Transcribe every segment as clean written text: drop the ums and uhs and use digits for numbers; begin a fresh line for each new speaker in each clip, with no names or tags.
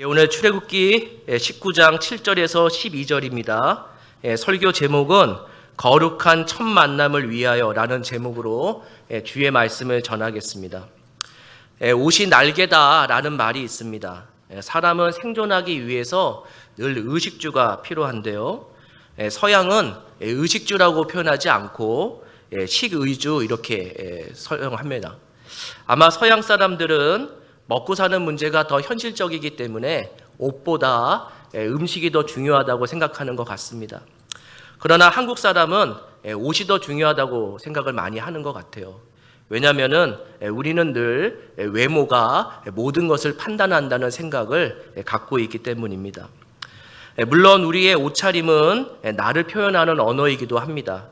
오늘 출애굽기 19장 7절에서 12절입니다. 설교 제목은 거룩한 첫 만남을 위하여 라는 제목으로 주의 말씀을 전하겠습니다. 옷이 날개다 라는 말이 있습니다. 사람은 생존하기 위해서 늘 의식주가 필요한데요. 서양은 의식주라고 표현하지 않고 식의주 이렇게 사용합니다. 아마 서양 사람들은 먹고 사는 문제가 더 현실적이기 때문에 옷보다 음식이 더 중요하다고 생각하는 것 같습니다. 그러나 한국 사람은 옷이 더 중요하다고 생각을 많이 하는 것 같아요. 왜냐하면 우리는 늘 외모가 모든 것을 판단한다는 생각을 갖고 있기 때문입니다. 물론 우리의 옷차림은 나를 표현하는 언어이기도 합니다.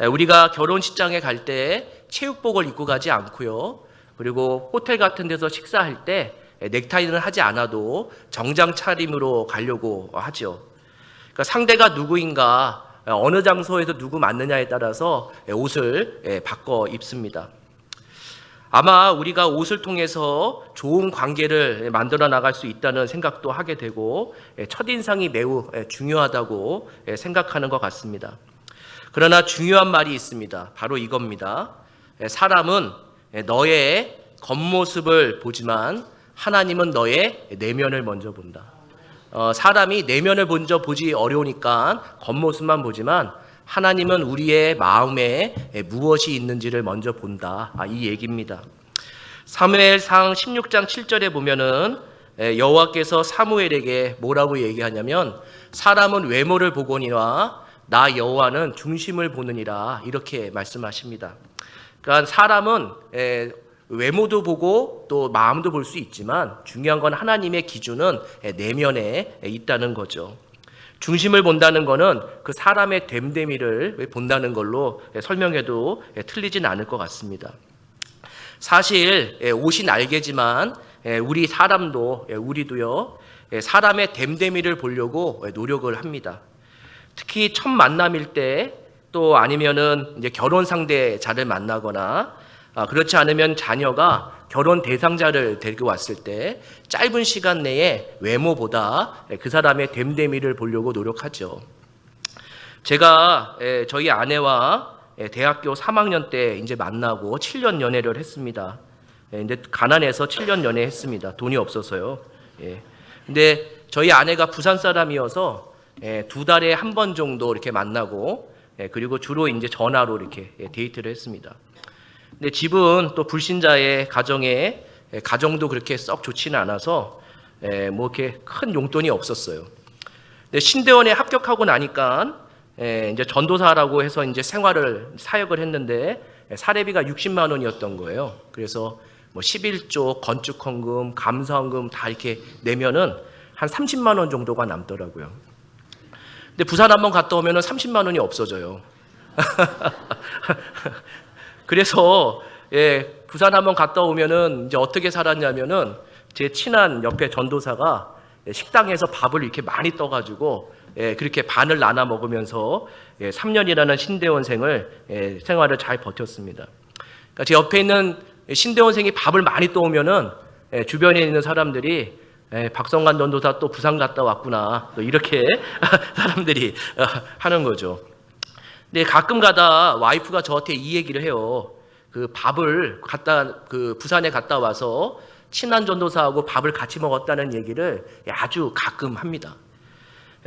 우리가 결혼식장에 갈 때 체육복을 입고 가지 않고요. 그리고 호텔 같은 데서 식사할 때 넥타이는 하지 않아도 정장 차림으로 가려고 하죠. 그러니까 상대가 누구인가, 어느 장소에서 누구 맞느냐에 따라서 옷을 바꿔 입습니다. 아마 우리가 옷을 통해서 좋은 관계를 만들어 나갈 수 있다는 생각도 하게 되고 첫인상이 매우 중요하다고 생각하는 것 같습니다. 그러나 중요한 말이 있습니다. 바로 이겁니다. 사람은 너의 겉모습을 보지만 하나님은 너의 내면을 먼저 본다. 사람이 내면을 먼저 보지 어려우니까 겉모습만 보지만 하나님은 우리의 마음에 무엇이 있는지를 먼저 본다. 이 얘기입니다. 사무엘상 16장 7절에 보면은 여호와께서 사무엘에게 뭐라고 얘기하냐면 사람은 외모를 보거니와 나 여호와는 중심을 보느니라 이렇게 말씀하십니다. 그러니까 사람은 외모도 보고 또 마음도 볼 수 있지만 중요한 건 하나님의 기준은 내면에 있다는 거죠. 중심을 본다는 거는 그 사람의 됨됨이를 본다는 걸로 설명해도 틀리진 않을 것 같습니다. 사실 옷이 날개지만 우리 사람도 우리도요 사람의 됨됨이를 보려고 노력을 합니다. 특히 첫 만남일 때 또 아니면은 이제 결혼 상대자를 만나거나 그렇지 않으면 자녀가 결혼 대상자를 데리고 왔을 때 짧은 시간 내에 외모보다 그 사람의 됨됨이를 보려고 노력하죠. 제가 저희 아내와 대학교 3학년 때 이제 만나고 7년 연애를 했습니다. 근데 가난해서 7년 연애했습니다. 돈이 없어서요. 근데 저희 아내가 부산 사람이어서 2달에 한 번 정도 이렇게 만나고 그리고 주로 이제 전화로 이렇게 데이트를 했습니다. 근데 집은 또 불신자의 가정에 가정도 그렇게 썩 좋지는 않아서 뭐 이렇게 큰 용돈이 없었어요. 근데 신대원에 합격하고 나니까 이제 전도사라고 해서 이제 사역을 했는데 사례비가 60만 원이었던 거예요. 그래서 뭐 11조 건축헌금, 감사헌금 다 이렇게 내면은 한 30만 원 정도가 남더라고요. 근데 부산 한번 갔다 오면은 30만 원이 없어져요. 그래서 부산 한번 갔다 오면은 이제 어떻게 살았냐면은 제 친한 옆에 전도사가 식당에서 밥을 이렇게 많이 떠가지고 그렇게 반을 나눠 먹으면서 3년이라는 신대원생을 생활을 잘 버텼습니다. 그러니까 제 옆에 있는 신대원생이 밥을 많이 떠오면은 주변에 있는 사람들이 박성관 전도사 또 부산 갔다 왔구나 또 이렇게 사람들이 하는 거죠. 근데 가끔 가다 와이프가 저한테 이 얘기를 해요. 그 밥을 부산에 갔다 와서 친한 전도사하고 밥을 같이 먹었다는 얘기를 아주 가끔 합니다.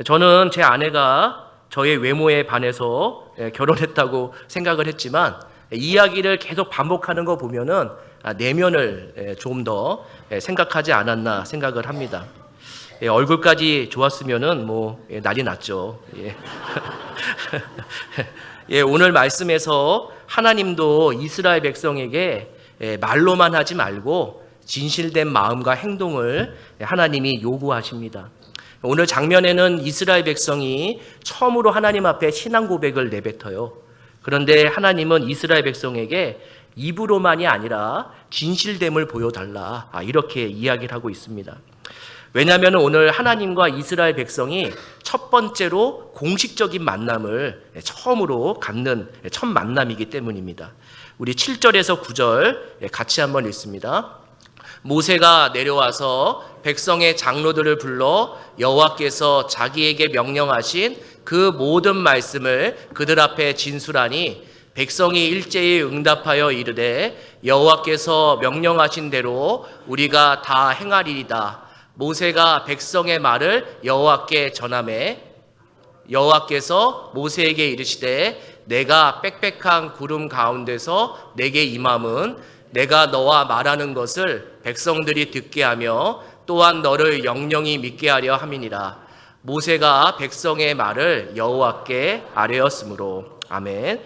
저는 제 아내가 저의 외모에 반해서 결혼했다고 생각을 했지만 이야기를 계속 반복하는 거 보면은 내면을 좀 더 생각하지 않았나 생각을 합니다. 얼굴까지 좋았으면은 뭐 난리 났죠. 오늘 말씀에서 하나님도 이스라엘 백성에게 말로만 하지 말고 진실된 마음과 행동을 하나님이 요구하십니다. 오늘 장면에는 이스라엘 백성이 처음으로 하나님 앞에 신앙 고백을 내뱉어요. 그런데 하나님은 이스라엘 백성에게 입으로만이 아니라 진실됨을 보여달라 이렇게 이야기를 하고 있습니다. 왜냐하면 오늘 하나님과 이스라엘 백성이 첫 번째로 공식적인 만남을 처음으로 갖는 첫 만남이기 때문입니다. 우리 7절에서 9절 같이 한번 읽습니다. 모세가 내려와서 백성의 장로들을 불러 여호와께서 자기에게 명령하신 그 모든 말씀을 그들 앞에 진술하니 백성이 일제히 응답하여 이르되 여호와께서 명령하신 대로 우리가 다 행하리이다. 모세가 백성의 말을 여호와께 전하매 여호와께서 모세에게 이르시되 내가 빽빽한 구름 가운데서 내게 임함은 내가 너와 말하는 것을 백성들이 듣게 하며 또한 너를 영영히 믿게 하려 함이니라. 모세가 백성의 말을 여호와께 아뢰었으므로. 아멘.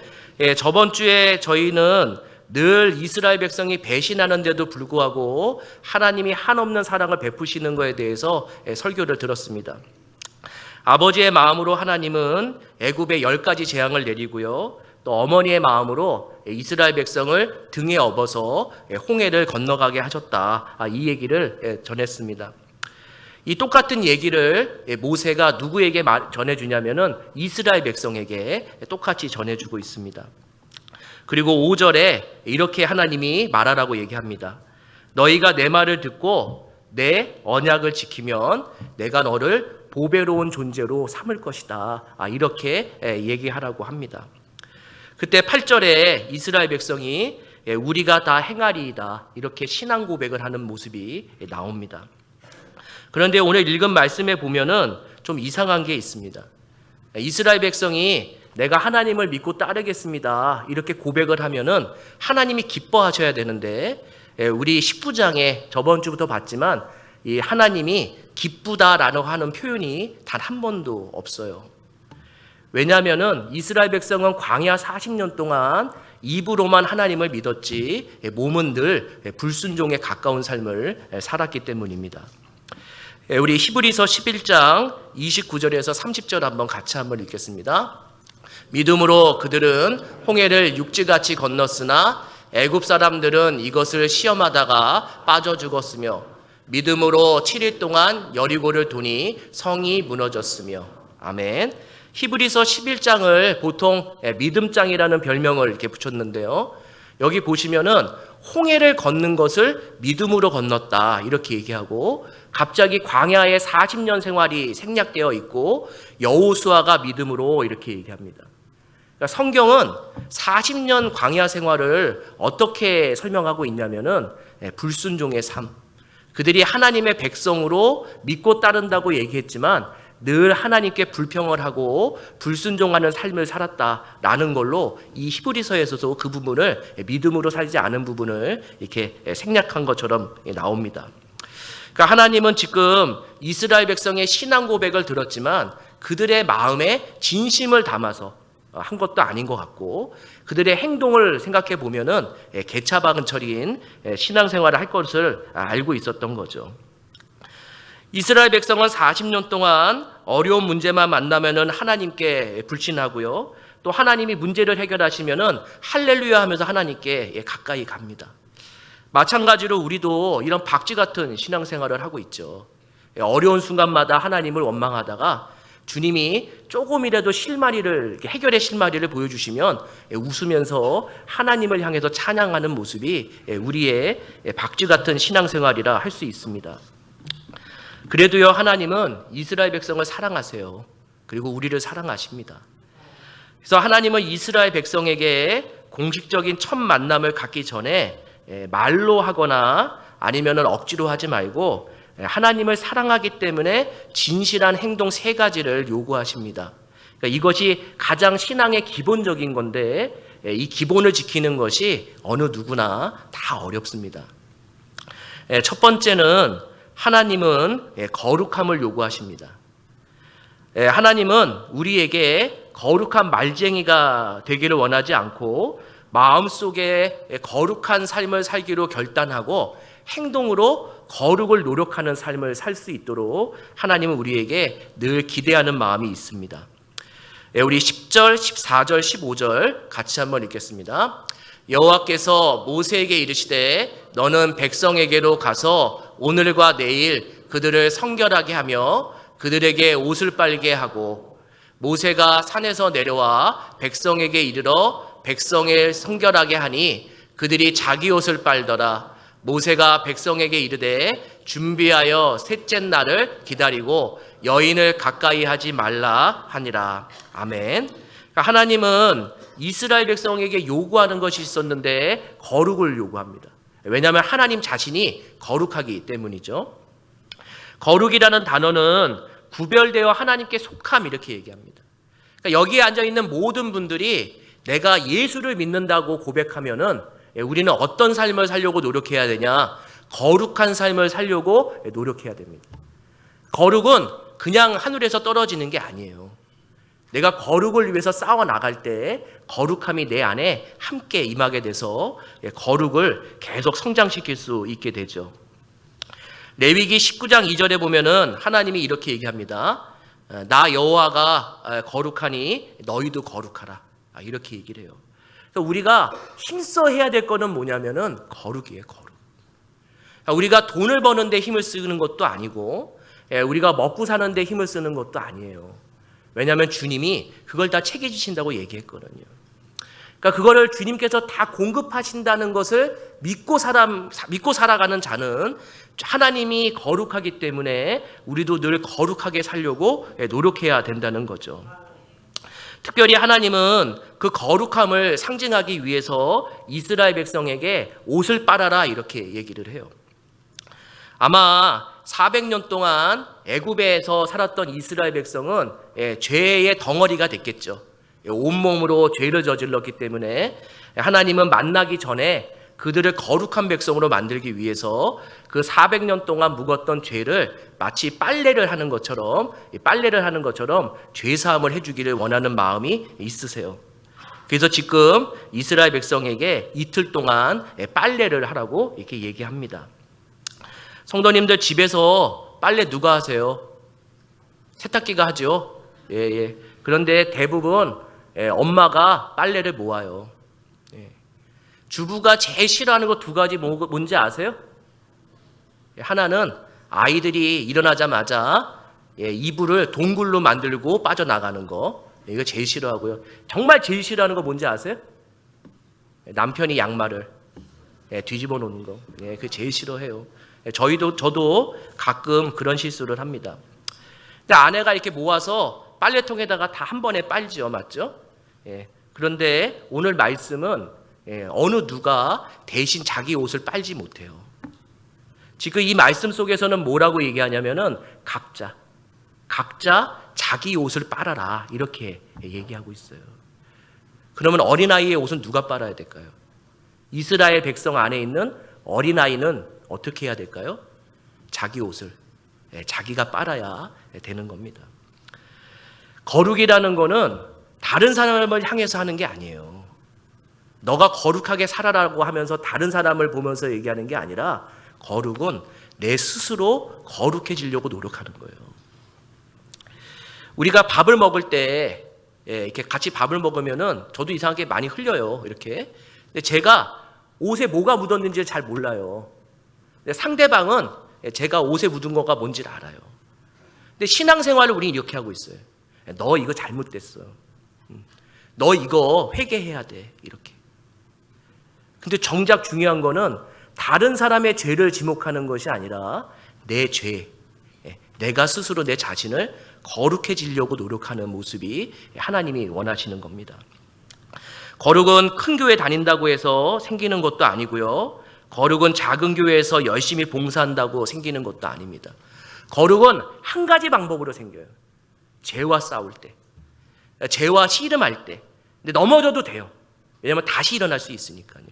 저번 주에 저희는 늘 이스라엘 백성이 배신하는데도 불구하고 하나님이 한없는 사랑을 베푸시는 것에 대해서 설교를 들었습니다. 아버지의 마음으로 하나님은 애굽에 10가지 재앙을 내리고요. 또 어머니의 마음으로 이스라엘 백성을 등에 업어서 홍해를 건너가게 하셨다. 이 얘기를 전했습니다. 이 똑같은 얘기를 모세가 누구에게 전해주냐면은 이스라엘 백성에게 똑같이 전해주고 있습니다. 그리고 5절에 이렇게 하나님이 말하라고 얘기합니다. 너희가 내 말을 듣고 내 언약을 지키면 내가 너를 보배로운 존재로 삼을 것이다. 이렇게 얘기하라고 합니다. 그때 8절에 이스라엘 백성이 우리가 다 행하리이다. 이렇게 신앙 고백을 하는 모습이 나옵니다. 그런데 오늘 읽은 말씀에 보면은 좀 이상한 게 있습니다. 이스라엘 백성이 내가 하나님을 믿고 따르겠습니다. 이렇게 고백을 하면은 하나님이 기뻐하셔야 되는데 우리 19장에 저번 주부터 봤지만 이 하나님이 기쁘다라고 하는 표현이 단 한 번도 없어요. 왜냐하면은 이스라엘 백성은 광야 40년 동안 입으로만 하나님을 믿었지 몸은 늘 불순종에 가까운 삶을 살았기 때문입니다. 우리 히브리서 11장 29절에서 30절 한번 읽겠습니다. 믿음으로 그들은 홍해를 육지같이 건넜으나 애굽 사람들은 이것을 시험하다가 빠져 죽었으며 믿음으로 7일 동안 여리고를 도니 성이 무너졌으며. 아멘. 히브리서 11장을 보통 믿음장이라는 별명을 이렇게 붙였는데요. 여기 보시면은 홍해를 걷는 것을 믿음으로 건넜다 이렇게 얘기하고 갑자기 광야의 40년 생활이 생략되어 있고 여호수아가 믿음으로 이렇게 얘기합니다. 그러니까 성경은 40년 광야 생활을 어떻게 설명하고 있냐면은 불순종의 삶. 그들이 하나님의 백성으로 믿고 따른다고 얘기했지만 늘 하나님께 불평을 하고 불순종하는 삶을 살았다라는 걸로 이 히브리서에서도 그 부분을 믿음으로 살지 않은 부분을 이렇게 생략한 것처럼 나옵니다. 그러니까 하나님은 지금 이스라엘 백성의 신앙 고백을 들었지만 그들의 마음에 진심을 담아서 한 것도 아닌 것 같고 그들의 행동을 생각해 보면은 개차반처리인 신앙생활을 할 것을 알고 있었던 거죠. 이스라엘 백성은 40년 동안 어려운 문제만 만나면은 하나님께 불신하고요. 또 하나님이 문제를 해결하시면은 할렐루야 하면서 하나님께 가까이 갑니다. 마찬가지로 우리도 이런 박쥐 같은 신앙생활을 하고 있죠. 어려운 순간마다 하나님을 원망하다가 주님이 조금이라도 실마리를 해결의 실마리를 보여주시면 웃으면서 하나님을 향해서 찬양하는 모습이 우리의 박쥐 같은 신앙생활이라 할 수 있습니다. 그래도요 하나님은 이스라엘 백성을 사랑하세요. 그리고 우리를 사랑하십니다. 그래서 하나님은 이스라엘 백성에게 공식적인 첫 만남을 갖기 전에 말로 하거나 아니면은 억지로 하지 말고 하나님을 사랑하기 때문에 진실한 행동 3가지를 요구하십니다. 그러니까 이것이 가장 신앙의 기본적인 건데 이 기본을 지키는 것이 어느 누구나 다 어렵습니다. 첫 번째는 하나님은 거룩함을 요구하십니다. 하나님은 우리에게 거룩한 말쟁이가 되기를 원하지 않고 마음속에 거룩한 삶을 살기로 결단하고 행동으로 거룩을 노력하는 삶을 살 수 있도록 하나님은 우리에게 늘 기대하는 마음이 있습니다. 우리 10절, 14절, 15절 같이 한번 읽겠습니다. 여호와께서 모세에게 이르시되 너는 백성에게로 가서 오늘과 내일 그들을 성결하게 하며 그들에게 옷을 빨게 하고 모세가 산에서 내려와 백성에게 이르러 백성을 성결하게 하니 그들이 자기 옷을 빨더라. 모세가 백성에게 이르되 준비하여 셋째 날을 기다리고 여인을 가까이 하지 말라 하니라. 아멘. 그러니까 하나님은 이스라엘 백성에게 요구하는 것이 있었는데 거룩을 요구합니다. 왜냐하면 하나님 자신이 거룩하기 때문이죠. 거룩이라는 단어는 구별되어 하나님께 속함 이렇게 얘기합니다. 그러니까 여기에 앉아있는 모든 분들이 내가 예수를 믿는다고 고백하면은 우리는 어떤 삶을 살려고 노력해야 되냐? 거룩한 삶을 살려고 노력해야 됩니다. 거룩은 그냥 하늘에서 떨어지는 게 아니에요. 내가 거룩을 위해서 싸워 나갈 때 거룩함이 내 안에 함께 임하게 돼서 거룩을 계속 성장시킬 수 있게 되죠. 레위기 19장 2절에 보면은 하나님이 이렇게 얘기합니다. 나 여호와가 거룩하니 너희도 거룩하라. 이렇게 얘기를 해요. 그래서 우리가 힘써 해야 될 거는 뭐냐면은 거룩이에요, 거룩. 우리가 돈을 버는데 힘을 쓰는 것도 아니고 우리가 먹고 사는데 힘을 쓰는 것도 아니에요. 왜냐하면 주님이 그걸 다 책임지신다고 얘기했거든요. 그러니까 그거를 주님께서 다 공급하신다는 것을 믿고 살아가는 자는 하나님이 거룩하기 때문에 우리도 늘 거룩하게 살려고 노력해야 된다는 거죠. 특별히 하나님은 그 거룩함을 상징하기 위해서 이스라엘 백성에게 옷을 빨아라 이렇게 얘기를 해요. 아마 400년 동안 애굽에서 살았던 이스라엘 백성은 죄의 덩어리가 됐겠죠. 온몸으로 죄를 저질렀기 때문에 하나님은 만나기 전에 그들을 거룩한 백성으로 만들기 위해서 그 400년 동안 묵었던 죄를 마치 빨래를 하는 것처럼 죄 사함을 해주기를 원하는 마음이 있으세요. 그래서 지금 이스라엘 백성에게 이틀 동안 빨래를 하라고 이렇게 얘기합니다. 성도님들 집에서 빨래 누가 하세요? 세탁기가 하죠. 예. 그런데 대부분 엄마가 빨래를 모아요. 주부가 제일 싫어하는 거 두 가지 뭔지 아세요? 하나는 아이들이 일어나자마자 이불을 동굴로 만들고 빠져나가는 거. 이거 제일 싫어하고요. 정말 제일 싫어하는 거 뭔지 아세요? 남편이 양말을 뒤집어 놓는 거. 그게 제일 싫어해요. 저도 가끔 그런 실수를 합니다. 근데 아내가 이렇게 모아서 빨래통에다가 다 한 번에 빨지요, 맞죠? 그런데 오늘 말씀은 어느 누가 대신 자기 옷을 빨지 못해요. 지금 이 말씀 속에서는 뭐라고 얘기하냐면은 각자 자기 옷을 빨아라 이렇게 얘기하고 있어요. 그러면 어린아이의 옷은 누가 빨아야 될까요? 이스라엘 백성 안에 있는 어린아이는 어떻게 해야 될까요? 자기 옷을 자기가 빨아야 되는 겁니다. 거룩이라는 거는 다른 사람을 향해서 하는 게 아니에요. 너가 거룩하게 살아라고 하면서 다른 사람을 보면서 얘기하는 게 아니라 거룩은 내 스스로 거룩해지려고 노력하는 거예요. 우리가 밥을 먹을 때 이렇게 같이 밥을 먹으면은 저도 이상하게 많이 흘려요. 이렇게. 근데 제가 옷에 뭐가 묻었는지 잘 몰라요. 근데 상대방은 제가 옷에 묻은 거가 뭔지를 알아요. 근데 신앙생활을 우리는 이렇게 하고 있어요. 너 이거 잘못됐어. 너 이거 회개해야 돼. 이렇게. 근데 정작 중요한 거는 다른 사람의 죄를 지목하는 것이 아니라 내 죄, 내가 스스로 내 자신을 거룩해지려고 노력하는 모습이 하나님이 원하시는 겁니다. 거룩은 큰 교회 다닌다고 해서 생기는 것도 아니고요. 거룩은 작은 교회에서 열심히 봉사한다고 생기는 것도 아닙니다. 거룩은 한 가지 방법으로 생겨요. 죄와 싸울 때, 죄와 씨름할 때. 근데 넘어져도 돼요. 왜냐하면 다시 일어날 수 있으니까요.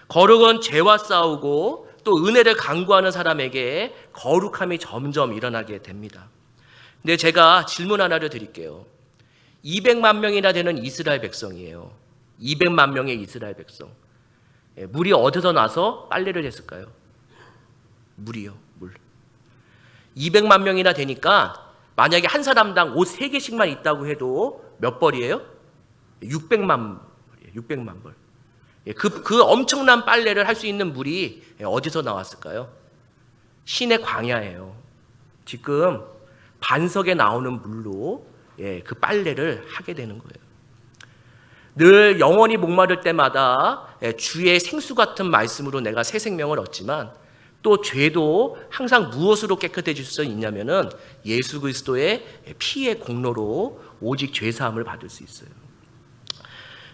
거룩은 죄와 싸우고 또 은혜를 강구하는 사람에게 거룩함이 점점 일어나게 됩니다. 근데 제가 질문 하나를 드릴게요. 200만 명이나 되는 이스라엘 백성이에요. 200만 명의 이스라엘 백성. 물이 어디서 나서 빨래를 했을까요? 물이요, 물. 200만 명이나 되니까 만약에 한 사람당 옷 3개씩만 있다고 해도 몇 벌이에요? 600만 벌이에요. 600만 벌. 그 엄청난 빨래를 할 수 있는 물이 어디서 나왔을까요? 신의 광야예요. 지금 반석에 나오는 물로 그 빨래를 하게 되는 거예요. 늘 영원히 목마를 때마다 주의 생수 같은 말씀으로 내가 새 생명을 얻지만 또 죄도 항상 무엇으로 깨끗해질 수 있냐면은 예수 그리스도의 피의 공로로 오직 죄 사함을 받을 수 있어요.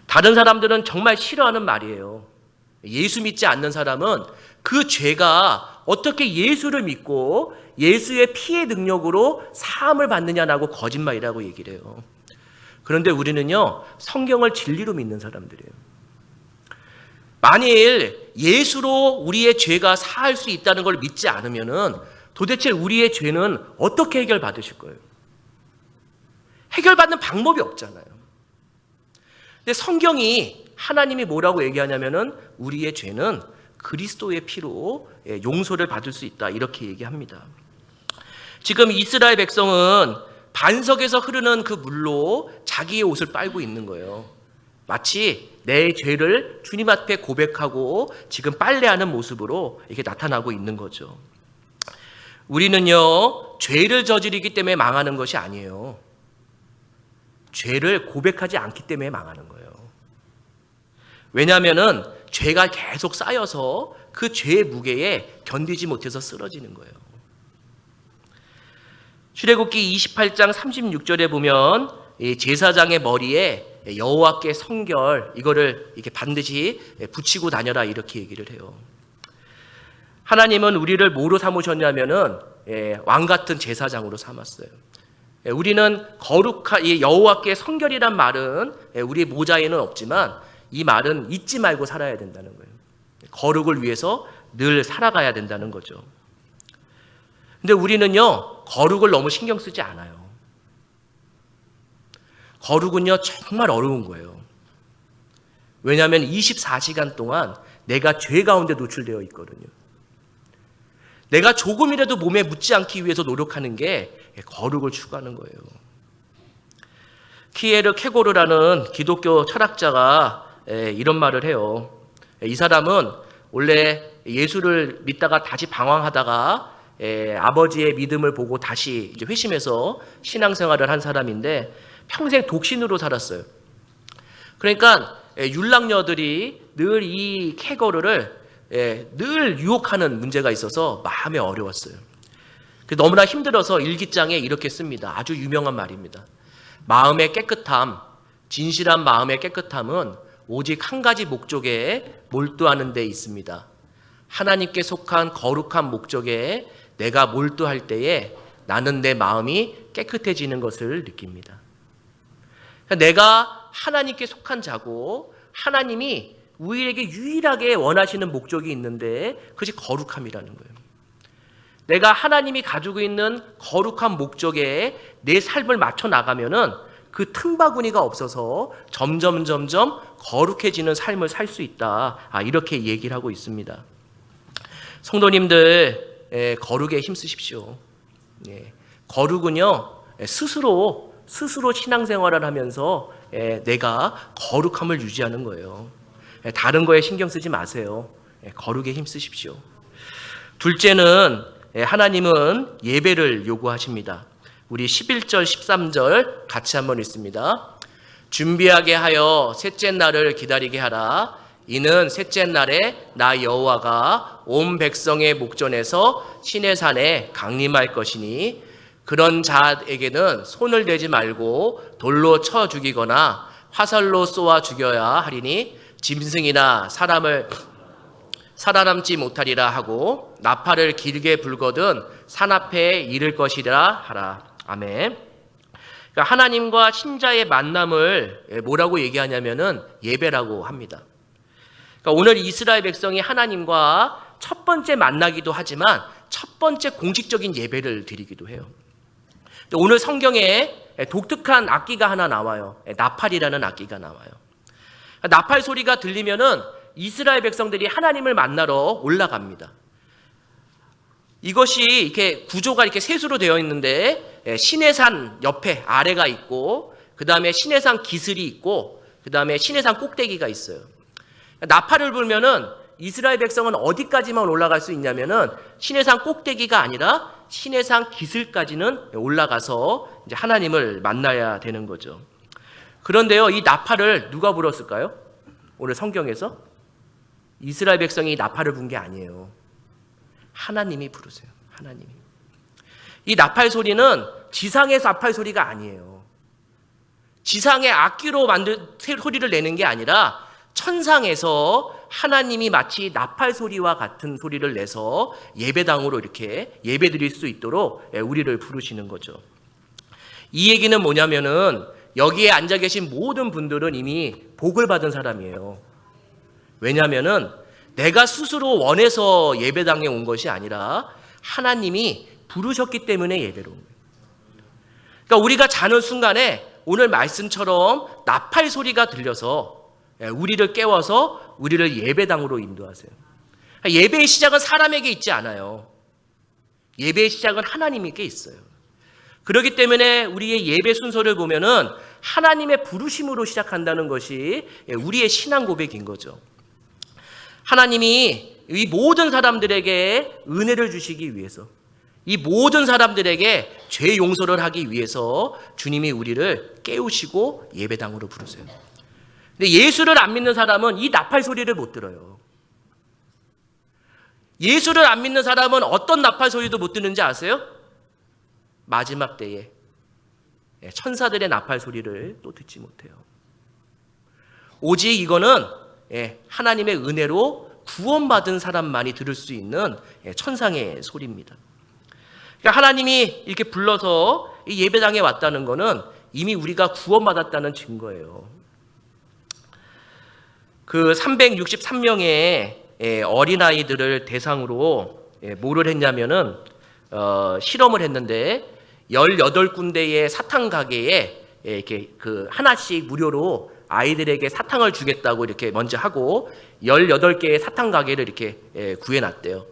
다른 사람들은 정말 싫어하는 말이에요. 예수 믿지 않는 사람은 그 죄가 어떻게 예수를 믿고 예수의 피의 능력으로 사함을 받느냐라고 거짓말이라고 얘기를 해요. 그런데 우리는요, 성경을 진리로 믿는 사람들이에요. 만일 예수로 우리의 죄가 사할 수 있다는 걸 믿지 않으면은 도대체 우리의 죄는 어떻게 해결받으실 거예요? 해결받는 방법이 없잖아요. 근데 성경이 하나님이 뭐라고 얘기하냐면은 우리의 죄는 그리스도의 피로 용서를 받을 수 있다, 이렇게 얘기합니다. 지금 이스라엘 백성은 반석에서 흐르는 그 물로 자기의 옷을 빨고 있는 거예요. 마치 내 죄를 주님 앞에 고백하고 지금 빨래하는 모습으로 이렇게 나타나고 있는 거죠. 우리는요, 죄를 저지르기 때문에 망하는 것이 아니에요. 죄를 고백하지 않기 때문에 망하는 거예요. 왜냐하면은 죄가 계속 쌓여서 그 죄의 무게에 견디지 못해서 쓰러지는 거예요. 출애굽기 28장 36절에 보면 제사장의 머리에 여호와께 성결, 이거를 이렇게 반드시 붙이고 다녀라, 이렇게 얘기를 해요. 하나님은 우리를 뭐로 삼으셨냐면은 왕 같은 제사장으로 삼았어요. 우리는 거룩한 여호와께 성결이란 말은 우리 모자에는 없지만 이 말은 잊지 말고 살아야 된다는 거예요. 거룩을 위해서 늘 살아가야 된다는 거죠. 근데 우리는요, 거룩을 너무 신경 쓰지 않아요. 거룩은요, 정말 어려운 거예요. 왜냐하면 24시간 동안 내가 죄 가운데 노출되어 있거든요. 내가 조금이라도 몸에 묻지 않기 위해서 노력하는 게 거룩을 추구하는 거예요. 키에르 케고르라는 기독교 철학자가 이런 말을 해요. 이 사람은 원래 예수를 믿다가 다시 방황하다가 아버지의 믿음을 보고 다시 이제 회심해서 신앙생활을 한 사람인데 평생 독신으로 살았어요. 그러니까 율랑녀들이 늘 이 케고르를 늘 유혹하는 문제가 있어서 마음이 어려웠어요. 너무나 힘들어서 일기장에 이렇게 씁니다. 아주 유명한 말입니다. 마음의 깨끗함, 진실한 마음의 깨끗함은 오직 한 가지 목적에 몰두하는 데 있습니다. 하나님께 속한 거룩한 목적에 내가 몰두할 때에 나는 내 마음이 깨끗해지는 것을 느낍니다. 내가 하나님께 속한 자고 하나님이 우리에게 유일하게 원하시는 목적이 있는데 그것이 거룩함이라는 거예요. 내가 하나님이 가지고 있는 거룩한 목적에 내 삶을 맞춰 나가면은 그 틈바구니가 없어서 점점 거룩해지는 삶을 살 수 있다, 이렇게 얘기를 하고 있습니다. 성도님들, 거룩에 힘쓰십시오. 거룩은요, 스스로 신앙생활을 하면서 내가 거룩함을 유지하는 거예요. 다른 거에 신경 쓰지 마세요. 거룩에 힘쓰십시오. 둘째는 하나님은 예배를 요구하십니다. 우리 11절 13절 같이 한번 읽습니다. 준비하게 하여 셋째 날을 기다리게 하라. 이는 셋째 날에 나 여호와가 온 백성의 목전에서 시내산에 강림할 것이니 그런 자에게는 손을 대지 말고 돌로 쳐 죽이거나 화살로 쏘아 죽여야 하리니 짐승이나 사람을 살아남지 못하리라 하고 나팔을 길게 불거든 산 앞에 이를 것이라 하라. 아멘. 그러니까 하나님과 신자의 만남을 뭐라고 얘기하냐면은 예배라고 합니다. 그러니까 오늘 이스라엘 백성이 하나님과 첫 번째 만나기도 하지만 첫 번째 공식적인 예배를 드리기도 해요. 오늘 성경에 독특한 악기가 하나 나와요. 나팔이라는 악기가 나와요. 나팔 소리가 들리면은 이스라엘 백성들이 하나님을 만나러 올라갑니다. 이것이 이렇게 구조가 이렇게 셋으로 되어 있는데 시내산 옆에 아래가 있고 그 다음에 시내산 기슬이 있고 그 다음에 시내산 꼭대기가 있어요. 나팔을 불면은 이스라엘 백성은 어디까지만 올라갈 수 있냐면은 시내산 꼭대기가 아니라 시내산 기슬까지는 올라가서 이제 하나님을 만나야 되는 거죠. 그런데요, 이 나팔을 누가 불었을까요? 오늘 성경에서 이스라엘 백성이 나팔을 분 게 아니에요. 하나님이 부르세요. 하나님이. 이 나팔 소리는 지상에서 나팔 소리가 아니에요. 지상의 악기로 만든 소리를 내는 게 아니라 천상에서 하나님이 마치 나팔 소리와 같은 소리를 내서 예배당으로 이렇게 예배 드릴 수 있도록 우리를 부르시는 거죠. 이 얘기는 뭐냐면은 여기에 앉아 계신 모든 분들은 이미 복을 받은 사람이에요. 왜냐면은 내가 스스로 원해서 예배당에 온 것이 아니라 하나님이 부르셨기 때문에 예배로 온 거예요. 그러니까 우리가 자는 순간에 오늘 말씀처럼 나팔 소리가 들려서 우리를 깨워서 우리를 예배당으로 인도하세요. 예배의 시작은 사람에게 있지 않아요. 예배의 시작은 하나님께 있어요. 그렇기 때문에 우리의 예배 순서를 보면은 하나님의 부르심으로 시작한다는 것이 우리의 신앙 고백인 거죠. 하나님이 이 모든 사람들에게 은혜를 주시기 위해서, 이 모든 사람들에게 죄 용서를 하기 위해서 주님이 우리를 깨우시고 예배당으로 부르세요. 근데 예수를 안 믿는 사람은 이 나팔 소리를 못 들어요. 예수를 안 믿는 사람은 어떤 나팔 소리도 못 듣는지 아세요? 마지막 때에 천사들의 나팔 소리를 또 듣지 못해요. 오직 이거는 하나님의 은혜로 구원받은 사람만이 들을 수 있는 천상의 소리입니다. 그러니까 하나님이 이렇게 불러서 이 예배당에 왔다는 것은 이미 우리가 구원받았다는 증거예요. 그 363명의 어린아이들을 대상으로 뭐를 했냐면은 실험을 했는데 18군데의 사탕 가게에 이렇게 그 하나씩 무료로 아이들에게 사탕을 주겠다고 이렇게 먼저 하고 18개의 사탕 가게를 이렇게 구해놨대요.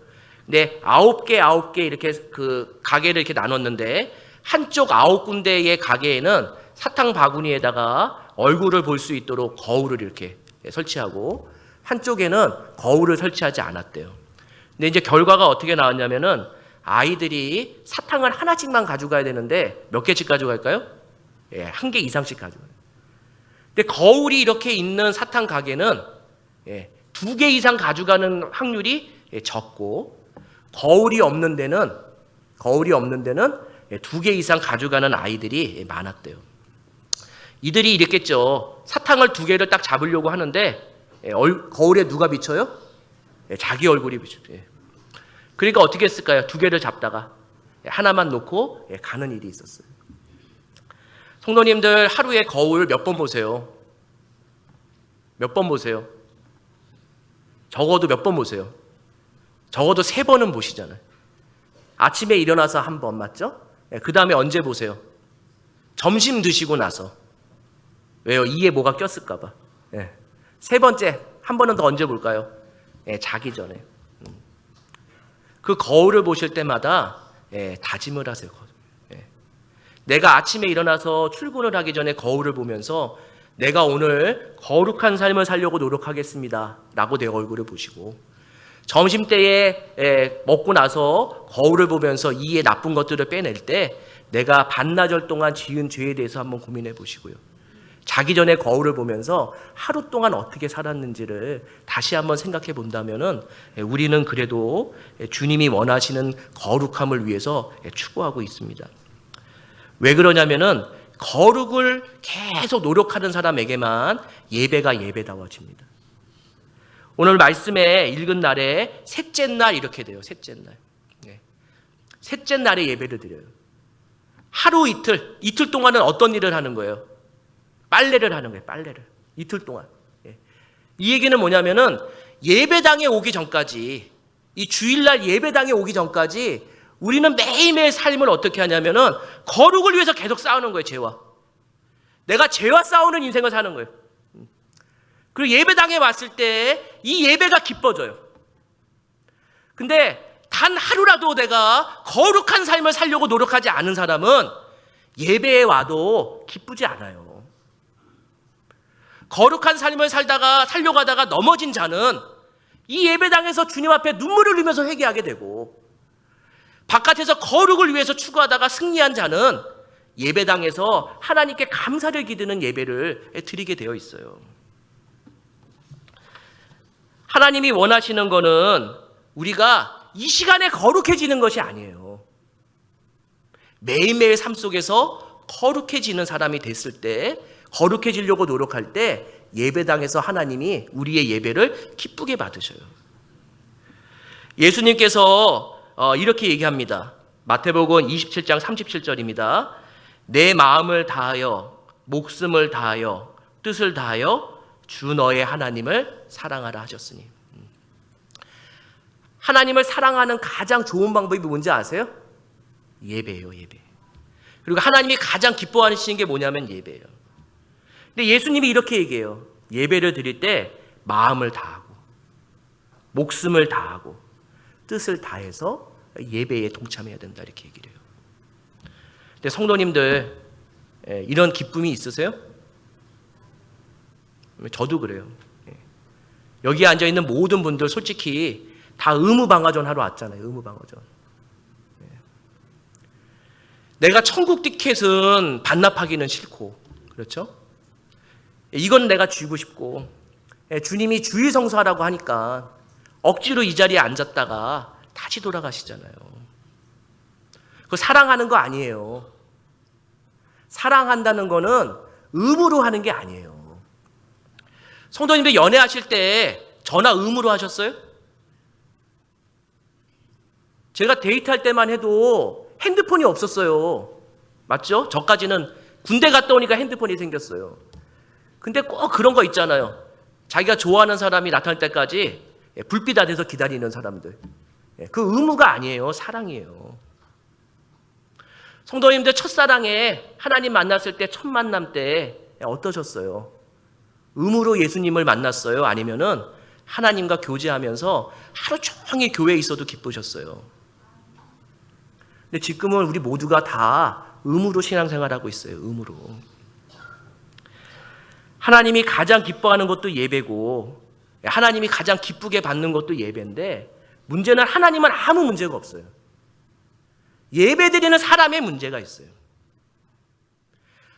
근데 9개 이렇게 그 가게를 이렇게 나눴는데 한쪽 9군데의 가게에는 사탕 바구니에다가 얼굴을 볼 수 있도록 거울을 이렇게 설치하고 한쪽에는 거울을 설치하지 않았대요. 근데 이제 결과가 어떻게 나왔냐면은 아이들이 사탕을 하나씩만 가져가야 되는데 몇 개씩 가져갈까요? 1개 이상씩 가져가요. 근데 거울이 이렇게 있는 사탕 가게는 2개 이상 가져가는 확률이 적고 거울이 없는 데는 2개 이상 가져가는 아이들이 많았대요. 이들이 이랬겠죠. 사탕을 2개를 딱 잡으려고 하는데 거울에 누가 비쳐요? 자기 얼굴이 비쳐요. 그러니까 어떻게 했을까요? 2개를 잡다가 하나만 놓고 가는 일이 있었어요. 성도님들 하루에 거울 몇 번 보세요? 몇 번 보세요? 적어도 몇 번 보세요? 적어도 3번은 보시잖아요. 아침에 일어나서 한 번, 맞죠? 그 다음에 언제 보세요? 점심 드시고 나서. 왜요? 이에 뭐가 꼈을까 봐. 3번째, 한 번은 더 언제 볼까요? 자기 전에. 그 거울을 보실 때마다 다짐을 하세요. 내가 아침에 일어나서 출근을 하기 전에 거울을 보면서 내가 오늘 거룩한 삶을 살려고 노력하겠습니다 라고 내 얼굴을 보시고, 점심때에 먹고 나서 거울을 보면서 이에 나쁜 것들을 빼낼 때 내가 반나절 동안 지은 죄에 대해서 한번 고민해 보시고요. 자기 전에 거울을 보면서 하루 동안 어떻게 살았는지를 다시 한번 생각해 본다면은 우리는 그래도 주님이 원하시는 거룩함을 위해서 추구하고 있습니다. 왜 그러냐면은 거룩을 계속 노력하는 사람에게만 예배가 예배다워집니다. 오늘 말씀에 읽은 날에 셋째 날 이렇게 돼요. 셋째 날. 셋째 날에 예배를 드려요. 하루 이틀 동안은 어떤 일을 하는 거예요? 빨래를 하는 거예요. 빨래를. 이틀 동안. 이 얘기는 뭐냐면은 예배당에 오기 전까지, 이 주일날 예배당에 오기 전까지 우리는 매일매일 삶을 어떻게 하냐면은 거룩을 위해서 계속 싸우는 거예요. 죄와. 내가 죄와 싸우는 인생을 사는 거예요. 그리고 예배당에 왔을 때 이 예배가 기뻐져요. 근데 단 하루라도 내가 거룩한 삶을 살려고 노력하지 않은 사람은 예배에 와도 기쁘지 않아요. 거룩한 삶을 살려고 하다가 넘어진 자는 이 예배당에서 주님 앞에 눈물을 흘리면서 회개하게 되고, 바깥에서 거룩을 위해서 추구하다가 승리한 자는 예배당에서 하나님께 감사를 기드는 예배를 드리게 되어 있어요. 하나님이 원하시는 거는 우리가 이 시간에 거룩해지는 것이 아니에요. 매일매일 삶 속에서 거룩해지는 사람이 됐을 때, 거룩해지려고 노력할 때 예배당에서 하나님이 우리의 예배를 기쁘게 받으셔요. 예수님께서 이렇게 얘기합니다. 마태복음 27장 37절입니다. 내 마음을 다하여 목숨을 다하여 뜻을 다하여 주 너의 하나님을 사랑하라 하셨으니. 하나님을 사랑하는 가장 좋은 방법이 뭔지 아세요? 예배예요, 예배. 그리고 하나님이 가장 기뻐하시는 게 뭐냐면 예배예요. 근데 예수님이 이렇게 얘기해요. 예배를 드릴 때 마음을 다하고 목숨을 다하고 뜻을 다해서 예배에 동참해야 된다, 이렇게 얘기를 해요. 근데 성도님들, 이런 기쁨이 있으세요? 저도 그래요. 여기 앉아있는 모든 분들 솔직히 다 의무방화전 하러 왔잖아요. 의무방화전. 내가 천국 티켓은 반납하기는 싫고, 그렇죠? 이건 내가 쥐고 싶고, 주님이 주의성수하라고 하니까 억지로 이 자리에 앉았다가 다시 돌아가시잖아요. 그거 사랑하는 거 아니에요. 사랑한다는 거는 의무로 하는 게 아니에요. 성도님들 연애하실 때 전화 의무로 하셨어요? 제가 데이트할 때만 해도 핸드폰이 없었어요. 맞죠? 저까지는 군대 갔다 오니까 핸드폰이 생겼어요. 근데 꼭 그런 거 있잖아요. 자기가 좋아하는 사람이 나타날 때까지 불빛 아래서 기다리는 사람들. 그 의무가 아니에요. 사랑이에요. 성도님들 첫사랑에 하나님 만났을 때 첫 만남 때 어떠셨어요? 의무로 예수님을 만났어요? 아니면은 하나님과 교제하면서 하루 종일 교회에 있어도 기쁘셨어요? 근데 지금은 우리 모두가 다 의무로 신앙생활하고 있어요. 의무로. 하나님이 가장 기뻐하는 것도 예배고, 하나님이 가장 기쁘게 받는 것도 예배인데, 문제는 하나님은 아무 문제가 없어요. 예배드리는 사람의 문제가 있어요.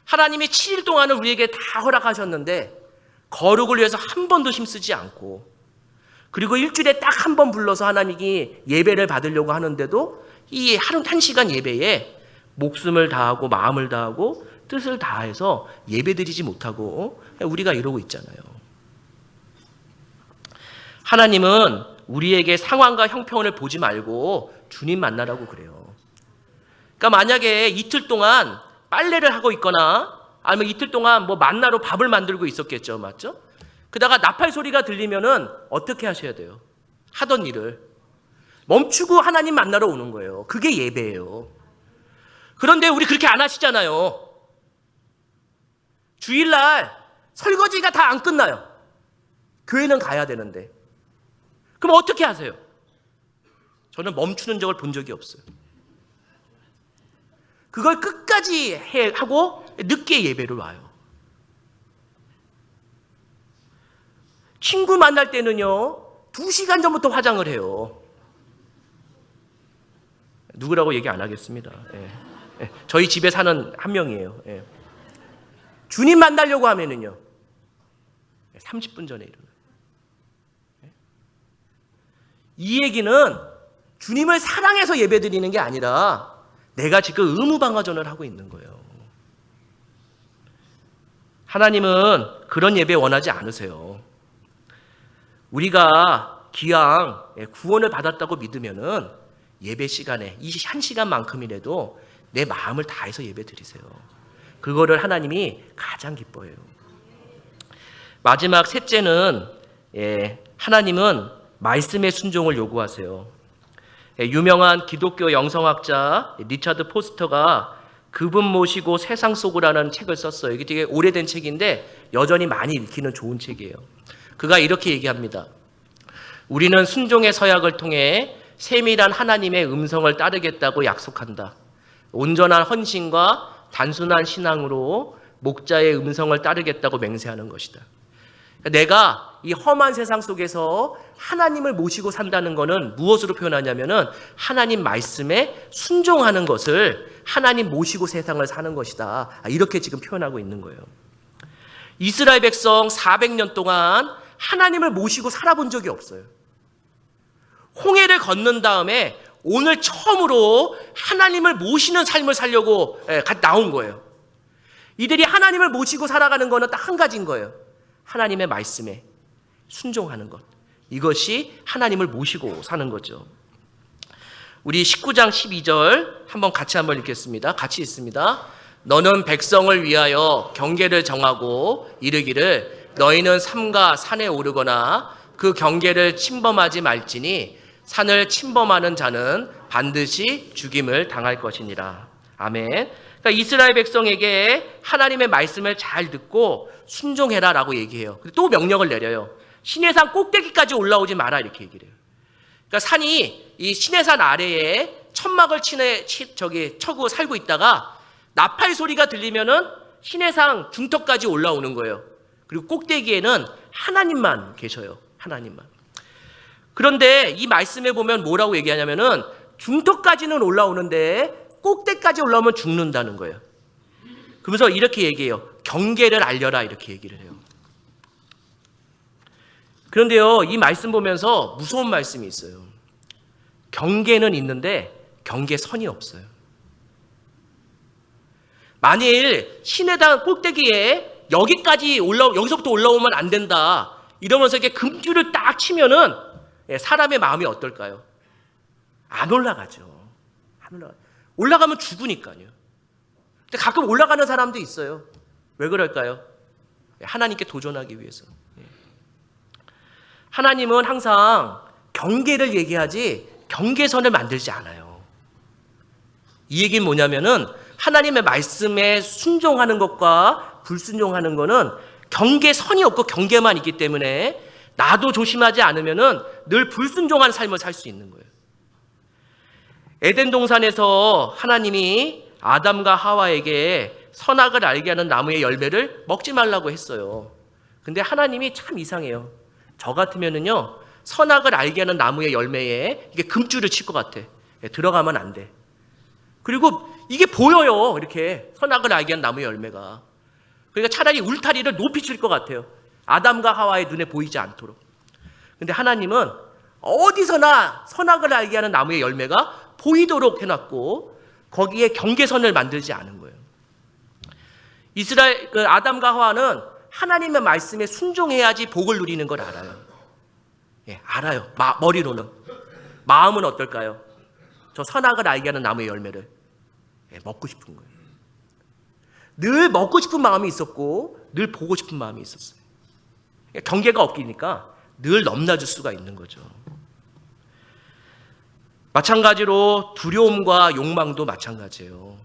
하나님이 7일 동안은 우리에게 다 허락하셨는데 거룩을 위해서 한 번도 힘쓰지 않고, 그리고 일주일에 딱 한 번 불러서 하나님이 예배를 받으려고 하는데도 이 하루 1시간 예배에 목숨을 다하고 마음을 다하고 뜻을 다해서 예배드리지 못하고 우리가 이러고 있잖아요. 하나님은 우리에게 상황과 형편을 보지 말고 주님 만나라고 그래요. 그러니까 만약에 이틀 동안 빨래를 하고 있거나 아니면 이틀 동안 뭐 만나러 밥을 만들고 있었겠죠. 맞죠? 그러다가 나팔 소리가 들리면은 어떻게 하셔야 돼요? 하던 일을 멈추고 하나님 만나러 오는 거예요. 그게 예배예요. 그런데 우리 그렇게 안 하시잖아요. 주일날 설거지가 다 안 끝나요. 교회는 가야 되는데. 그럼 어떻게 하세요? 저는 멈추는 적을 본 적이 없어요. 그걸 끝까지 하고 늦게 예배를 와요. 친구 만날 때는요 2시간 전부터 화장을 해요. 누구라고 얘기 안 하겠습니다. 저희 집에 사는 한 명이에요. 주님 만나려고 하면은요 30분 전에 일어나요. 이 얘기는 주님을 사랑해서 예배드리는 게 아니라 내가 지금 의무방화전을 하고 있는 거예요. 하나님은 그런 예배 원하지 않으세요. 우리가 기왕 구원을 받았다고 믿으면은 예배 시간에 이 1시간만큼이라도 내 마음을 다해서 예배 드리세요. 그거를 하나님이 가장 기뻐해요. 마지막 셋째는 하나님은 말씀의 순종을 요구하세요. 유명한 기독교 영성학자 리차드 포스터가 그분 모시고 세상 속으라는 책을 썼어요. 이게 되게 오래된 책인데 여전히 많이 읽히는 좋은 책이에요. 그가 이렇게 얘기합니다. 우리는 순종의 서약을 통해 세밀한 하나님의 음성을 따르겠다고 약속한다. 온전한 헌신과 단순한 신앙으로 목자의 음성을 따르겠다고 맹세하는 것이다. 내가 이 험한 세상 속에서 하나님을 모시고 산다는 것은 무엇으로 표현하냐면은 하나님 말씀에 순종하는 것을 하나님 모시고 세상을 사는 것이다. 이렇게 지금 표현하고 있는 거예요. 이스라엘 백성 400년 동안 하나님을 모시고 살아본 적이 없어요. 홍해를 건넌 다음에 오늘 처음으로 하나님을 모시는 삶을 살려고 나온 거예요. 이들이 하나님을 모시고 살아가는 거는 딱 한 가지인 거예요. 하나님의 말씀에 순종하는 것. 이것이 하나님을 모시고 사는 거죠. 우리 19장 12절 한번 같이 읽겠습니다. 같이 읽습니다. 너는 백성을 위하여 경계를 정하고 이르기를 너희는 삼가 산에 오르거나 그 경계를 침범하지 말지니 산을 침범하는 자는 반드시 죽임을 당할 것이니라. 아멘. 그러니까 이스라엘 백성에게 하나님의 말씀을 잘 듣고 순종해라라고 얘기해요. 또 명령을 내려요. 시내산 꼭대기까지 올라오지 마라 이렇게 얘기를 해요. 그러니까 산이 이 시내산 아래에 천막을 쳐고 살고 있다가 나팔 소리가 들리면은 시내산 중턱까지 올라오는 거예요. 그리고 꼭대기에는 하나님만 계셔요. 하나님만. 그런데 이 말씀에 보면 뭐라고 얘기하냐면은 중턱까지는 올라오는데 꼭대기까지 올라오면 죽는다는 거예요. 그러면서 이렇게 얘기해요. 경계를 알려라 이렇게 얘기를 해요. 그런데요, 이 말씀 보면서 무서운 말씀이 있어요. 경계는 있는데 경계선이 없어요. 만일 시내산 꼭대기에 여기서부터 올라오면 안 된다 이러면서 이렇게 금줄을 딱 치면은 사람의 마음이 어떨까요? 안 올라가죠. 올라가면 죽으니까요. 근데 가끔 올라가는 사람도 있어요. 왜 그럴까요? 하나님께 도전하기 위해서. 하나님은 항상 경계를 얘기하지 경계선을 만들지 않아요. 이 얘기는 뭐냐면은 하나님의 말씀에 순종하는 것과 불순종하는 거는 경계선이 없고 경계만 있기 때문에 나도 조심하지 않으면은 늘 불순종한 삶을 살 수 있는 거예요. 에덴 동산에서 하나님이 아담과 하와에게 선악을 알게 하는 나무의 열매를 먹지 말라고 했어요. 근데 하나님이 참 이상해요. 저 같으면은요, 선악을 알게 하는 나무의 열매에 이게 금줄을 칠 것 같아. 들어가면 안 돼. 그리고 이게 보여요. 이렇게 선악을 알게 하는 나무의 열매가. 그러니까 차라리 울타리를 높이 칠 것 같아요. 아담과 하와의 눈에 보이지 않도록. 근데 하나님은 어디서나 선악을 알게 하는 나무의 열매가 보이도록 해놨고 거기에 경계선을 만들지 않은 거예요. 아담과 하와는 하나님의 말씀에 순종해야지 복을 누리는 걸 알아요. 알아요. 머리로는. 마음은 어떨까요? 저 선악을 알게 하는 나무의 열매를 먹고 싶은 거예요. 늘 먹고 싶은 마음이 있었고 늘 보고 싶은 마음이 있었어요. 경계가 없기니까 늘 넘나질 수가 있는 거죠. 마찬가지로 두려움과 욕망도 마찬가지예요.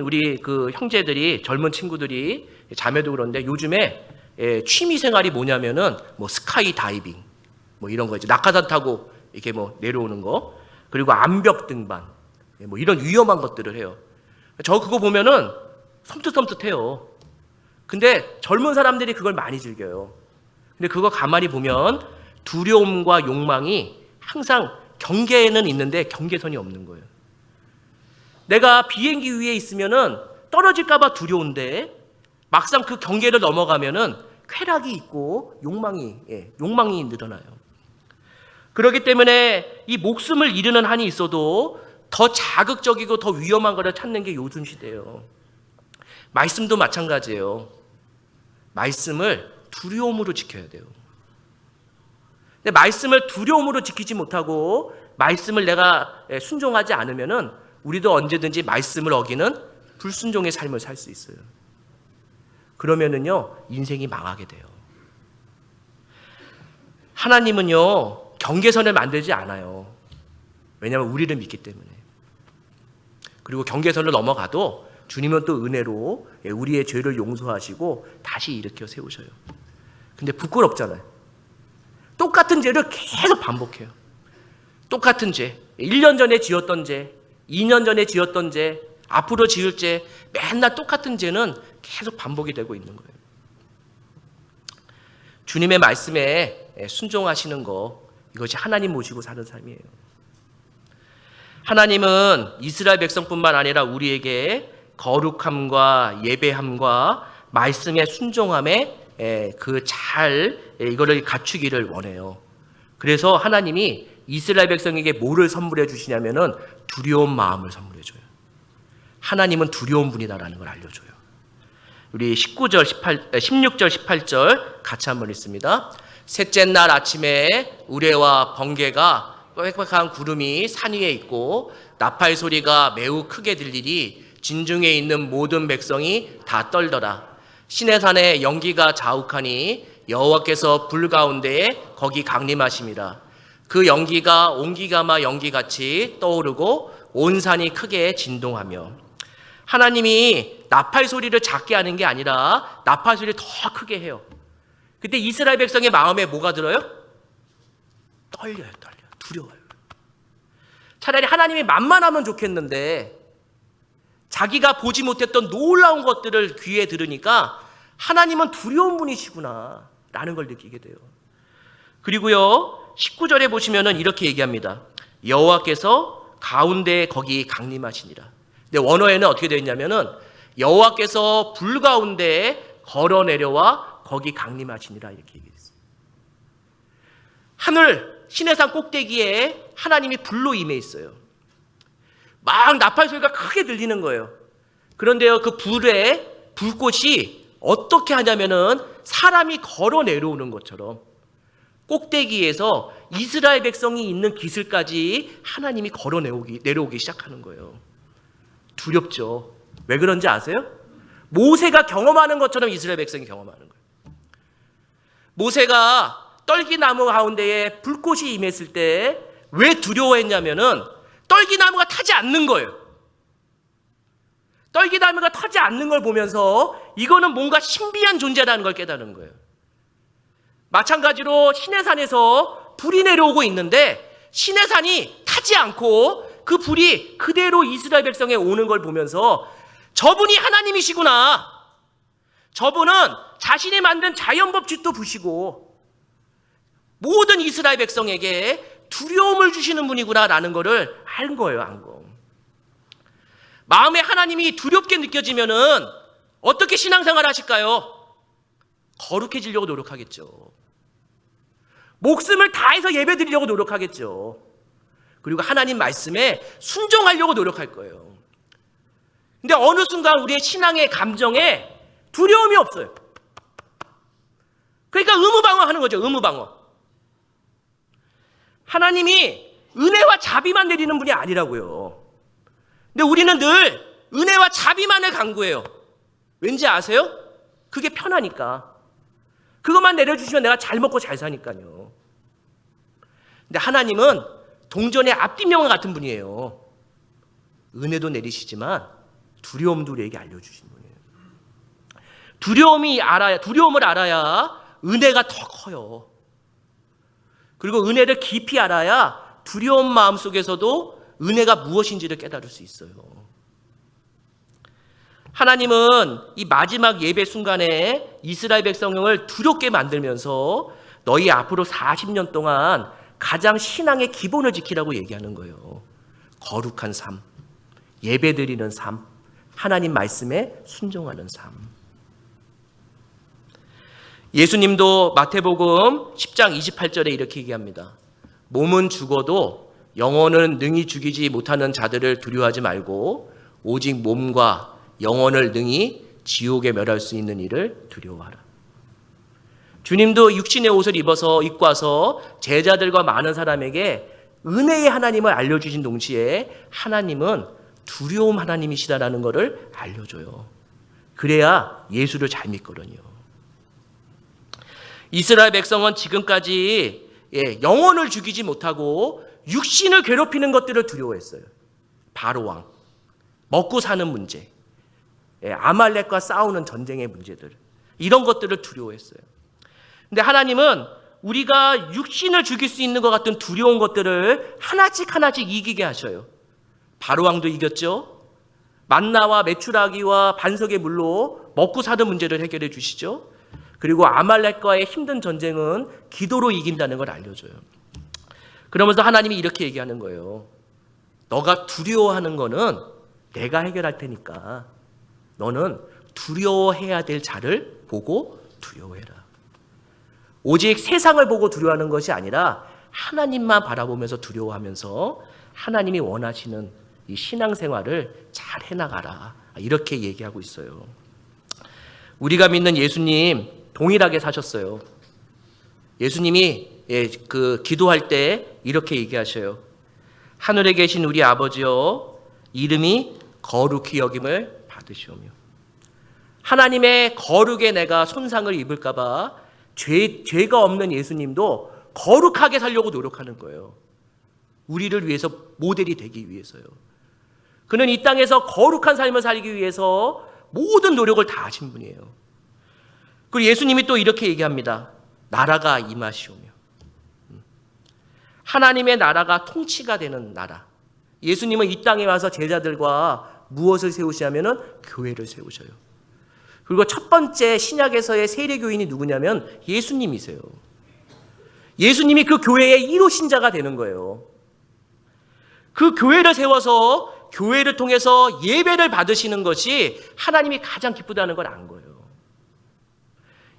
우리 형제들이, 젊은 친구들이, 자매도 그런데 요즘에 취미 생활이 뭐냐면은 스카이 다이빙, 이런 거 있죠. 낙하산 타고 이렇게 내려오는 거, 그리고 암벽 등반, 이런 위험한 것들을 해요. 저 그거 보면은 섬찟섬찟해요. 근데 젊은 사람들이 그걸 많이 즐겨요. 근데 그거 가만히 보면 두려움과 욕망이 항상 경계에는 있는데 경계선이 없는 거예요. 내가 비행기 위에 있으면은 떨어질까봐 두려운데 막상 그 경계를 넘어가면은 쾌락이 있고 욕망이 늘어나요. 그렇기 때문에 이 목숨을 잃는 한이 있어도 더 자극적이고 더 위험한 것을 찾는 게 요즘 시대예요. 말씀도 마찬가지예요. 말씀을 두려움으로 지켜야 돼요. 근데 말씀을 두려움으로 지키지 못하고 말씀을 내가 순종하지 않으면은 우리도 언제든지 말씀을 어기는 불순종의 삶을 살 수 있어요. 그러면은요, 인생이 망하게 돼요. 하나님은요, 경계선을 만들지 않아요. 왜냐하면 우리를 믿기 때문에. 그리고 경계선을 넘어가도 주님은 또 은혜로 우리의 죄를 용서하시고 다시 일으켜 세우셔요. 근데 부끄럽잖아요. 똑같은 죄를 계속 반복해요. 똑같은 죄. 1년 전에 지었던 죄, 2년 전에 지었던 죄, 앞으로 지을 죄, 맨날 똑같은 죄는 계속 반복이 되고 있는 거예요. 주님의 말씀에 순종하시는 거, 이것이 하나님 모시고 사는 삶이에요. 하나님은 이스라엘 백성뿐만 아니라 우리에게 거룩함과 예배함과 말씀의 순종함에 이거를 갖추기를 원해요. 그래서 하나님이 이스라엘 백성에게 뭐를 선물해 주시냐면은 두려운 마음을 선물해 줘요. 하나님은 두려운 분이다라는 걸 알려줘요. 우리 16절 18절 같이 한번 읽습니다. 셋째 날 아침에 우레와 번개가 빽빽한 구름이 산 위에 있고 나팔 소리가 매우 크게 들리니 진중에 있는 모든 백성이 다 떨더라. 시내산에 연기가 자욱하니 여호와께서 불 가운데에 거기 강림하심이라. 그 연기가 온기가마 연기같이 떠오르고 온 산이 크게 진동하며. 하나님이 나팔 소리를 작게 하는 게 아니라 나팔 소리를 더 크게 해요. 그때 이스라엘 백성의 마음에 뭐가 들어요? 떨려요. 두려워요. 차라리 하나님이 만만하면 좋겠는데 자기가 보지 못했던 놀라운 것들을 귀에 들으니까 하나님은 두려운 분이시구나 라는 걸 느끼게 돼요. 그리고요 19절에 보시면은 이렇게 얘기합니다. 여호와께서 가운데에 거기 강림하시니라. 근데 원어에는 어떻게 되어 있냐면은 여호와께서 불 가운데에 걸어 내려와 거기 강림하시니라 이렇게 얘기했어요. 하늘 시내산 꼭대기에 하나님이 불로 임해 있어요. 막 나팔 소리가 크게 들리는 거예요. 그런데요 그 불에 불꽃이 어떻게 하냐면은 사람이 걸어 내려오는 것처럼 꼭대기에서 이스라엘 백성이 있는 기슭까지 하나님이 걸어 내려오기 시작하는 거예요. 두렵죠. 왜 그런지 아세요? 모세가 경험하는 것처럼 이스라엘 백성이 경험하는 거예요. 모세가 떨기나무 가운데에 불꽃이 임했을 때 왜 두려워했냐면은 떨기나무가 타지 않는 거예요. 떨기나무가 타지 않는 걸 보면서 이거는 뭔가 신비한 존재라는 걸 깨달은 거예요. 마찬가지로 시내산에서 불이 내려오고 있는데 시내산이 타지 않고 그 불이 그대로 이스라엘 백성에 오는 걸 보면서 저분이 하나님이시구나. 저분은 자신이 만든 자연법칙도 부시고 모든 이스라엘 백성에게 두려움을 주시는 분이구나라는 것을 알 거예요. 안 거. 마음에 하나님이 두렵게 느껴지면은 어떻게 신앙생활 하실까요? 거룩해지려고 노력하겠죠. 목숨을 다해서 예배드리려고 노력하겠죠. 그리고 하나님 말씀에 순종하려고 노력할 거예요. 근데 어느 순간 우리의 신앙의 감정에 두려움이 없어요. 그러니까 의무방어하는 거죠. 의무방어. 하나님이 은혜와 자비만 내리는 분이 아니라고요. 근데 우리는 늘 은혜와 자비만을 강구해요. 왠지 아세요? 그게 편하니까. 그것만 내려주시면 내가 잘 먹고 잘 사니까요. 근데 하나님은 동전의 앞뒷면과 같은 분이에요. 은혜도 내리시지만 두려움도 우리에게 알려주신 분이에요. 두려움을 알아야 은혜가 더 커요. 그리고 은혜를 깊이 알아야 두려운 마음 속에서도 은혜가 무엇인지를 깨달을 수 있어요. 하나님은 이 마지막 예배 순간에 이스라엘 백성을 두렵게 만들면서 너희 앞으로 40년 동안 가장 신앙의 기본을 지키라고 얘기하는 거예요. 거룩한 삶, 예배드리는 삶, 하나님 말씀에 순종하는 삶. 예수님도 마태복음 10장 28절에 이렇게 얘기합니다. 몸은 죽어도 영혼은 능히 죽이지 못하는 자들을 두려워하지 말고 오직 몸과 영혼을 능히 지옥에 멸할 수 있는 이를 두려워하라. 주님도 육신의 옷을 입고 와서 제자들과 많은 사람에게 은혜의 하나님을 알려주신 동시에 하나님은 두려움 하나님이시다라는 것을 알려줘요. 그래야 예수를 잘 믿거든요. 이스라엘 백성은 지금까지 영혼을 죽이지 못하고 육신을 괴롭히는 것들을 두려워했어요. 바로 왕, 먹고 사는 문제, 아말렉과 싸우는 전쟁의 문제들, 이런 것들을 두려워했어요. 근데 하나님은 우리가 육신을 죽일 수 있는 것 같은 두려운 것들을 하나씩 이기게 하셔요. 바로 왕도 이겼죠. 만나와 메추라기와 반석의 물로 먹고 사는 문제를 해결해 주시죠. 그리고 아말렉과의 힘든 전쟁은 기도로 이긴다는 걸 알려줘요. 그러면서 하나님이 이렇게 얘기하는 거예요. 너가 두려워하는 거는 내가 해결할 테니까 너는 두려워해야 될 자를 보고 두려워해라. 오직 세상을 보고 두려워하는 것이 아니라 하나님만 바라보면서 두려워하면서 하나님이 원하시는 이 신앙생활을 잘 해나가라. 이렇게 얘기하고 있어요. 우리가 믿는 예수님 동일하게 사셨어요. 예수님이 기도할 때 이렇게 얘기하셔요. 하늘에 계신 우리 아버지여, 이름이 거룩히 여김을 받으시오며. 하나님의 거룩에 내가 손상을 입을까 봐 죄가 없는 예수님도 거룩하게 살려고 노력하는 거예요. 우리를 위해서 모델이 되기 위해서요. 그는 이 땅에서 거룩한 삶을 살기 위해서 모든 노력을 다 하신 분이에요. 그리고 예수님이 또 이렇게 얘기합니다. 나라가 임하시오며. 하나님의 나라가 통치가 되는 나라. 예수님은 이 땅에 와서 제자들과 무엇을 세우시냐면은 교회를 세우셔요. 그리고 첫 번째 신약에서의 세례교인이 누구냐면 예수님이세요. 예수님이 그 교회의 1호 신자가 되는 거예요. 그 교회를 세워서 교회를 통해서 예배를 받으시는 것이 하나님이 가장 기쁘다는 걸 안 거예요.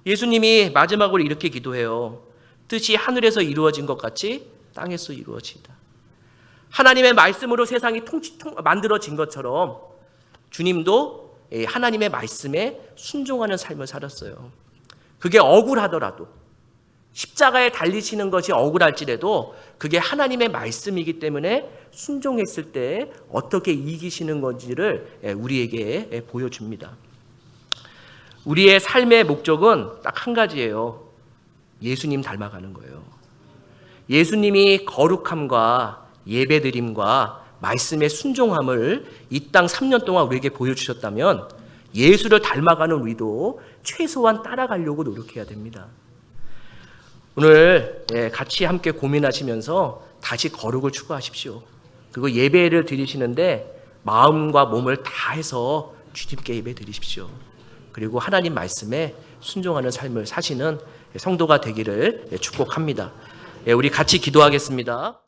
예수님이 마지막으로 이렇게 기도해요. 뜻이 하늘에서 이루어진 것 같이 땅에서 이루어지다. 하나님의 말씀으로 세상이 만들어진 것처럼 주님도 하나님의 말씀에 순종하는 삶을 살았어요. 그게 억울하더라도, 십자가에 달리시는 것이 억울할지라도 그게 하나님의 말씀이기 때문에 순종했을 때 어떻게 이기시는 건지를 우리에게 보여줍니다. 우리의 삶의 목적은 딱 한 가지예요. 예수님 닮아가는 거예요. 예수님이 거룩함과 예배드림과 말씀의 순종함을 이 땅 3년 동안 우리에게 보여주셨다면 예수를 닮아가는 우리도 최소한 따라가려고 노력해야 됩니다. 오늘 같이 함께 고민하시면서 다시 거룩을 추구하십시오. 그리고 예배를 드리시는데 마음과 몸을 다해서 주님께 예배 드리십시오. 그리고 하나님 말씀에 순종하는 삶을 사시는 성도가 되기를 축복합니다. 우리 같이 기도하겠습니다.